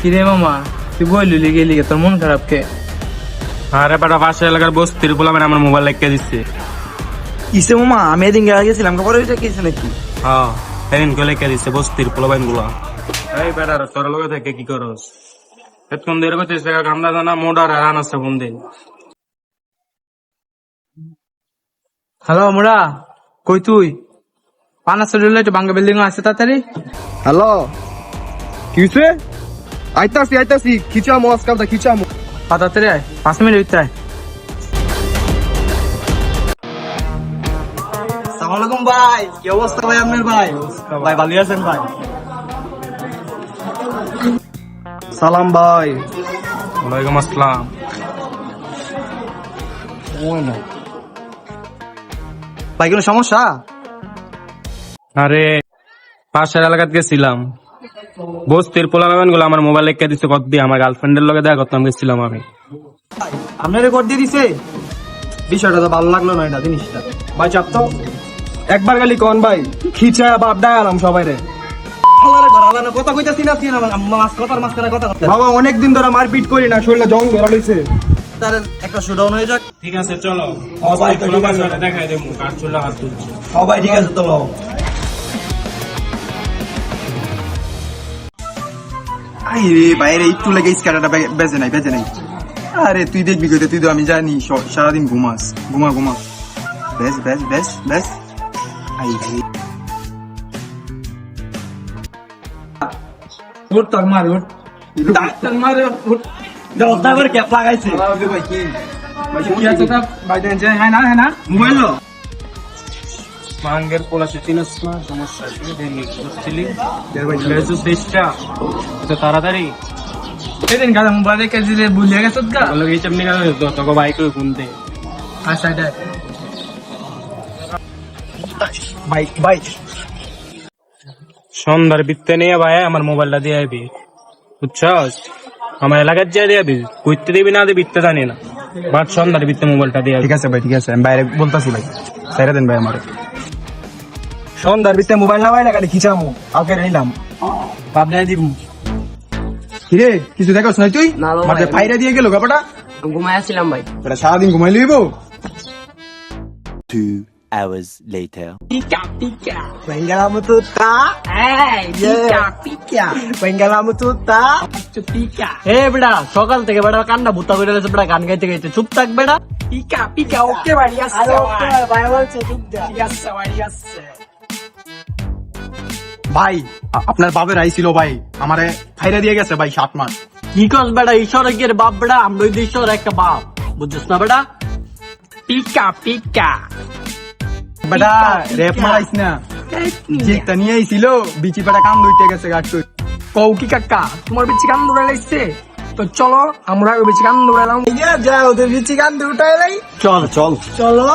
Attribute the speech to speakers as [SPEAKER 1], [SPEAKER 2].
[SPEAKER 1] কিরে মামা তুই বললি গেলি তোর মন খারাপ কে?
[SPEAKER 2] আরে বেটা পাশের এলাকার বস্তির পোলাবেন আমার মোবাইল লেখকে দিচ্ছে।
[SPEAKER 3] কিসে মামা আমি এদিন গেছিলাম পরে ওইটা কিসে নাকি?
[SPEAKER 2] হ্যাঁ সেদিন কে লেখকে দিচ্ছে বস্তির পোলাবেন গুলা। এই বেটা তোর লগে থেকে কি করস? এতক্ষণ দেরি করছিস কামড়া জানা মোডার আর আনাসে ফোন দিন।
[SPEAKER 1] হ্যালো মোরা, কই তুই? পানা চলে একটু বাঙ্গা বিল্ডিং আছে তাড়াতাড়ি।
[SPEAKER 3] হ্যালো কিসে? আইতাছি খিচামো আজকাল দা খিচামো।
[SPEAKER 1] তাড়াতাড়ি আয়, 5 মিনিট ভিতরে আয়।
[SPEAKER 3] আসসালামু আলাইকুম ভাই, কি অবস্থা ভাই আপনার? ভাই ভাই ভালো আছেন ভাই? সালাম ভাই।
[SPEAKER 2] ওয়ালাইকুম আসসালাম।
[SPEAKER 3] ভাই কোনো সমস্যা?
[SPEAKER 2] আরে পাশের এলাকাতে গেছিলাম, বস্তির পোলাবেন গুলো আমার মোবাইল লেখকে দিচ্ছে কত দিয়ে। আমার গার্লফ্রেন্ডের লগে দেখা করতাম গেছিলাম আমি।
[SPEAKER 3] আপনার রেকর্ড দিয়ে দিছে? বিষয়টা তো ভালো লাগলো না এটা জিনিসটা। ভাই চাপ তো একবার খালি কোন ভাই খিচা বাপ ডায়ালাম সবাই রে। কথা কইতাছি না তুই মাছ কথার মাঝখানে কথা বাবা অনেকদিন ধরে মারপিট করি না, শরীরে জং ধরা লইছে। তার একটা শোডাউন হয়ে যাক।
[SPEAKER 2] ঠিক আছে চলো দেখাই দেবো কার চুলা হাত তুলছে।
[SPEAKER 3] সবাই ঠিক আছে তো আরে বাইরে একটু লেগে স্কাটাটা বেজে নাই। আরে তুই দেখবি কইতে, তুই তো আমি জানি সারাদিন ঘুমাস। ঘুমা বেশ আই
[SPEAKER 1] উঠ তোর মার, উঠ ডাক্তার মারে, উঠ।
[SPEAKER 3] দশটা করে ক্যাপ লাগাইছে ভাই।
[SPEAKER 1] কি আছে তা বাইরে যায়? হ্যাঁ না
[SPEAKER 3] মোবাইল লো
[SPEAKER 2] মাঙ্গের পোলা সে চিনস না, সমস্যা আছে দেখি বুঝছিলি লেজু চেষ্টা তো তাড়াতাড়ি
[SPEAKER 1] সেদিন গাদা মোবাইল রেখে দিলে ভুলিয়ে গেছত গা।
[SPEAKER 2] বলো এই চামনি কাজ তোকে বাইক গুনতে
[SPEAKER 1] আচ্ছা এটা
[SPEAKER 3] ভাই
[SPEAKER 2] সন্ধ্যার বৃত্তে নিয়ে ভাই আমার মোবাইলটা দিয়ে আবি, বুঝছস? আমার এলাকার যা দিয়ে আবি, কইতে দিবি না দিবি তে জানি না, বাট সন্ধ্যার বৃত্তে মোবাইলটা দিয়ে
[SPEAKER 3] ঠিক আছে ভাই, ঠিক আছে আমি বাইরে বলতাছি ভাই, সাইরা দেন ভাই আমার সন্ধ্যার ভিতরে মোবাইল না ভাই লাগালে খিচামু আগে নিলাম
[SPEAKER 1] ভাবনাই দিব।
[SPEAKER 3] কিরে কিছু দেখছ না তুই?
[SPEAKER 4] না লো
[SPEAKER 3] মাঝে
[SPEAKER 4] ভাই।
[SPEAKER 3] ফাইরা দিয়ে গেল ব্যাপারটা।
[SPEAKER 4] ঘুমাইছিলাম ভাই।
[SPEAKER 3] এটা সারাদিন ঘুমাই লইব।
[SPEAKER 5] 2 hours later.
[SPEAKER 3] Vengalamo tutta.
[SPEAKER 4] পিকা
[SPEAKER 3] Vengalamo tutta.
[SPEAKER 4] পিকা। হে বেড়া সকাল থেকে বেড়া কান্না ভুতা করে গেছে বেড়া, গান গাইতে গাইতে চুপ থাক বেড়া। পিকা ওকে বাড়ি আসছে ভাই বলছে ঠিক আছে বাড়ি আসছে।
[SPEAKER 3] ভাই আপনার বাপের আইছিল ভাই, আমারে ফাইরা দিয়ে গেছে ভাই 7 মাস।
[SPEAKER 4] কি কস বেড়া? ঈশ্বরের গিয়ে বাপ বেড়া, আমরা ওই ঈশ্বর একটা বাপ, বুঝছিস না বেড়া? পিকা
[SPEAKER 3] বেটা রেপ মারাইছ না, ঠিক তা নিয়ে আইছিল বিচি পেটা কাম দুইতে গেছে গাট কই।
[SPEAKER 1] কৌ কি কাকা তোমার বিচি কান দৌড়ে লাগছে? তো চলো আমরা ওই বিচি কান দৌড়ালাম।
[SPEAKER 3] যা ওদের বিচি কান দুটাই লাই।
[SPEAKER 4] চল
[SPEAKER 3] চলো